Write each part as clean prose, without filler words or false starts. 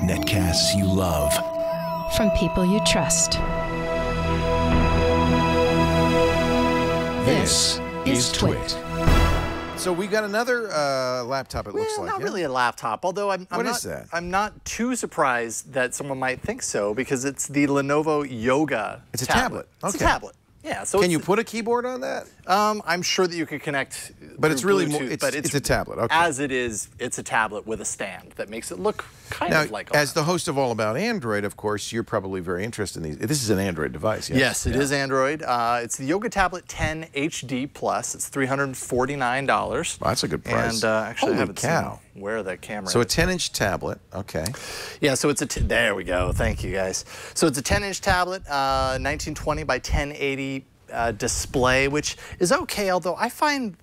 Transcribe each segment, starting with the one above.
Netcasts you love. From people you trust. This is Twit. So we got another laptop, it looks like. Not really a laptop, although What is that? I'm not too surprised that someone might think so, because it's the Lenovo Yoga It's a tablet. It's Okay. a tablet. Yeah. So Can you put a keyboard on that? I'm sure that you could connect. But it's through really Bluetooth, more, but it's a tablet. Okay. As it is, it's a tablet with a stand that makes it look kind Now, of like. as the host of All About Android, of course, you're probably very interested in these. This is an Android device, yes? Yes, it is Android. It's the Yoga Tablet 10 HD Plus. It's $349. Wow, that's a good price. And actually, I Holy haven't cow. seen where the camera So a is. 10-inch tablet, okay. Yeah, so it's there we go. Thank you, guys. So it's a 10-inch tablet, 1920 by 1080 display, which is okay, although I find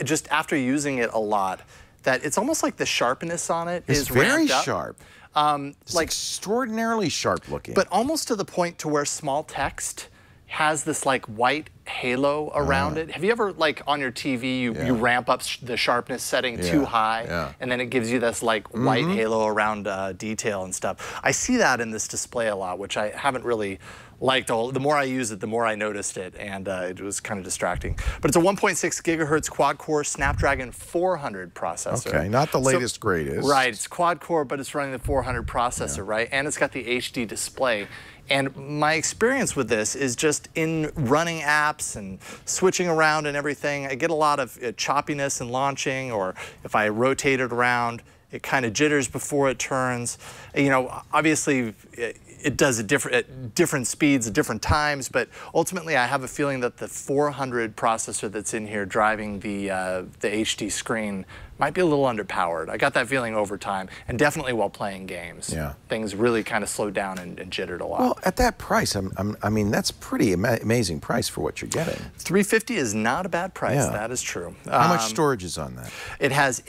just after using it a lot that it's almost like the sharpness on it is very ramped up. sharp. It's like extraordinarily sharp looking. but almost to the point to where small text has this like white halo around it. Have you ever, like on your TV, you ramp up the sharpness setting too high, and then it gives you this like white halo around detail and stuff? I see that in this display a lot, which I haven't really liked. The more I use it, the more I noticed it, and it was kind of distracting. But it's a 1.6 gigahertz quad-core Snapdragon 400 processor. Okay, not the latest greatest. Right, it's quad-core, but it's running the 400 processor, right? And it's got the HD display. And my experience with this is just in running apps and switching around and everything, I get a lot of choppiness in launching, or if I rotate it around, it kind of jitters before it turns. You know, obviously, it does it at different speeds at different times, but ultimately I have a feeling that the 400 processor that's in here driving the HD screen might be a little underpowered. I got that feeling over time, and definitely while playing games. Yeah. Things really kind of slowed down and jittered a lot. Well, at that price, I mean, that's pretty amazing price for what you're getting. $350 is not a bad price, Yeah. that is true. How much storage is on that? It has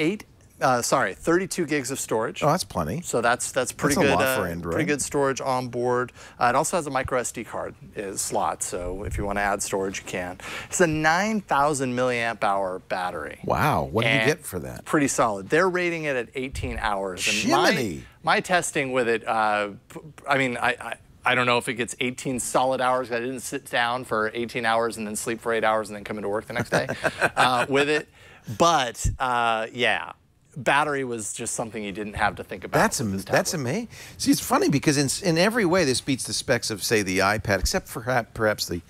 32 gigs of storage. Oh, that's plenty. So that's pretty That's a good. lot for Android. Pretty good storage on board. It also has a micro SD card slot, so if you want to add storage, you can. It's a 9,000 milliamp hour battery. Wow, what do you And get for that? Pretty solid. They're rating it at 18 hours. And Jiminy. my testing with it, I mean, I don't know if it gets 18 solid hours. I didn't sit down for 18 hours and then sleep for 8 hours and then come into work the next day with it. But yeah. Battery was just something you didn't have to think about. That's amazing. See, it's funny because in every way this beats the specs of, say, the iPad, except for perhaps the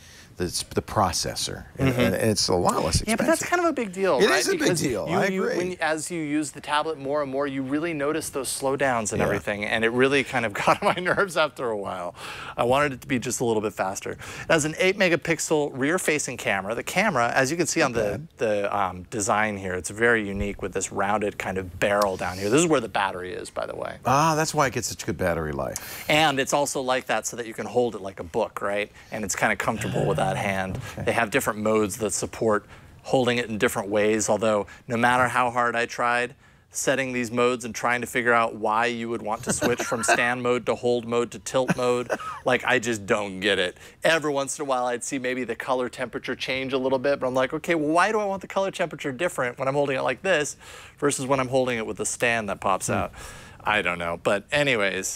processor, and it's a lot less expensive. Yeah, but that's kind of a big deal, It right? is a big deal. I agree. As you use the tablet more and more, you really notice those slowdowns and everything, and it really kind of got on my nerves after a while. I wanted it to be just a little bit faster. It has an 8-megapixel rear-facing camera. The camera, as you can see on the design here, it's very unique with this rounded kind of barrel down here. This is where the battery is, by the way. Ah, that's why it gets such good battery life. And it's also like that so that you can hold it like a book, right? And it's kind of comfortable with that hand. Okay. They have different modes that support holding it in different ways, although no matter how hard I tried setting these modes and trying to figure out why you would want to switch from stand mode to hold mode to tilt mode, like I just don't get it. Every once in a while I'd see maybe the color temperature change a little bit, but I'm like, okay, well, why do I want the color temperature different when I'm holding it like this versus when I'm holding it with the stand that pops out? I don't know, but anyways,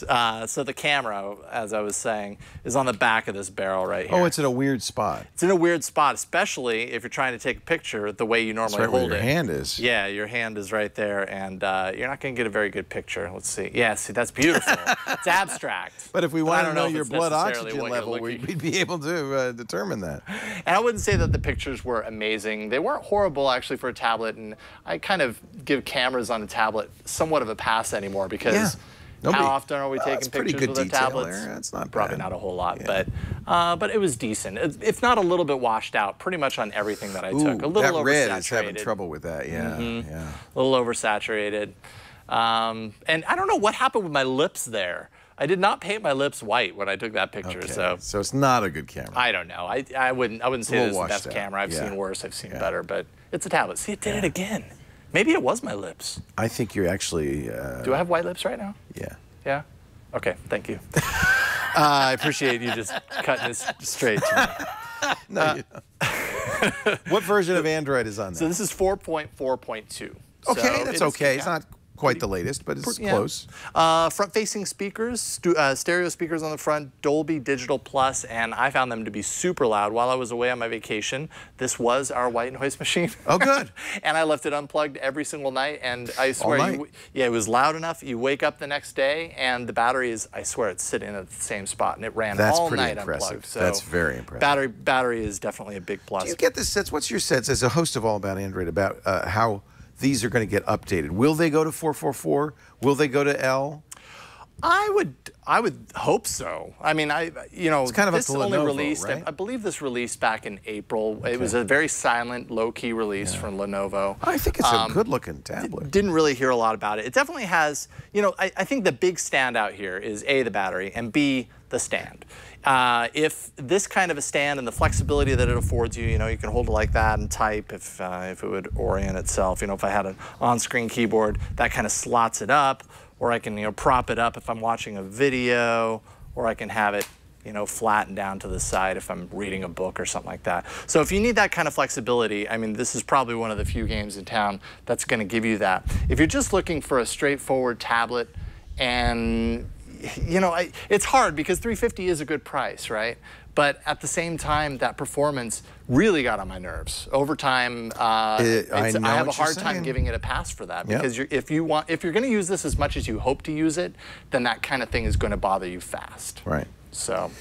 so the camera, as I was saying, is on the back of this barrel right here. Oh, it's in a weird spot. It's in a weird spot, especially if you're trying to take a picture the way you normally That's right hold where it. your hand is. Yeah, your hand is right there, and you're not going to get a very good picture. Let's see. Yeah, see, that's beautiful. It's abstract. But if we want to know if your it's blood necessarily oxygen what you're level, looking- we'd be able to determine that. And I wouldn't say that the pictures were amazing. They weren't horrible, actually, for a tablet, and I kind of give cameras on a tablet somewhat of a pass anymore because how often are we taking pictures with our tablets? That's not Probably bad. not a whole lot, but it was decent. If not a little bit washed out, pretty much on everything that I took. A little that red is having oversaturated. trouble with that, yeah. A little oversaturated. And I don't know what happened with my lips there. I did not paint my lips white when I took that picture, Okay. So it's not a good camera. I don't know. I wouldn't say this is the washed best out. camera. I've Yeah. seen worse. I've seen better, but it's a tablet. See, it did it again. Maybe it was my lips. I think you're actually... Do I have white lips right now? Yeah. Yeah? Okay, thank you. I appreciate you just cutting this straight to me. No, you don't. What version of Android is on that? So this is 4.4.2. Okay, that's okay. It's not quite the latest, but it's yeah. close. Front-facing speakers, stereo speakers on the front, Dolby Digital Plus, and I found them to be super loud while I was away on my vacation. This was our white noise machine. Oh, good. And I left it unplugged every single night, and I swear, yeah, it was loud enough. You wake up the next day, and the battery is, I swear, it's sitting at the same spot, and it ran all night unplugged. So that's very impressive. Battery is definitely a big plus. Do you get the sense? What's your sense as a host of All About Android about how these are going to get updated? Will they go to 444? Will they go to L? I would hope so. I mean, it's kind of this up to only Lenovo, released. right? I believe this released back in April. Okay. It was a very silent, low-key release from Lenovo. I think it's a good-looking tablet. Didn't really hear a lot about it. It definitely has. I think the big standout here is A, the battery, and B, the stand. If this kind of a stand and the flexibility that it affords you, you can hold it like that and type if it would orient itself. If I had an on-screen keyboard, that kind of slots it up, or I can prop it up if I'm watching a video, or I can have it flattened down to the side if I'm reading a book or something like that. So if you need that kind of flexibility, I mean, this is probably one of the few games in town that's going to give you that. If you're just looking for a straightforward tablet, and it's hard because $350 is a good price, right? But at the same time, that performance really got on my nerves. Over time, I have a hard time giving it a pass for that, because if you're going to use this as much as you hope to use it, then that kind of thing is going to bother you fast. Right. So.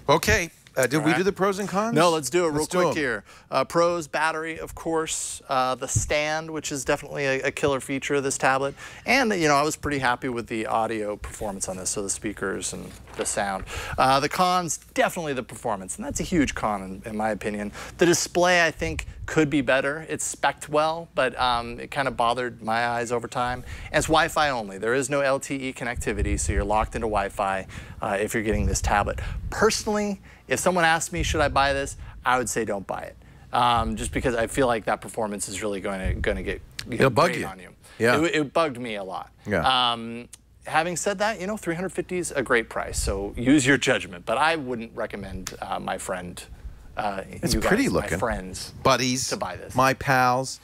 Okay. Did we do the pros and cons? No, let's do it real quick here. Pros, battery, of course. The stand, which is definitely a killer feature of this tablet. And, I was pretty happy with the audio performance on this, so the speakers and the sound. The cons, definitely the performance, and that's a huge con in my opinion. The display, I think, could be better. It's spec'd well, but it kind of bothered my eyes over time. And it's Wi-Fi only. There is no LTE connectivity, so you're locked into Wi-Fi if you're getting this tablet. Personally, if someone asked me, should I buy this, I would say don't buy it. Just because I feel like that performance is really going to get great on you. Yeah. It bugged me a lot. Yeah. Having said that, $350 is a great price, so use your judgment. But I wouldn't recommend my friend, it's pretty looking. my friends, buddies, to buy this. My pals.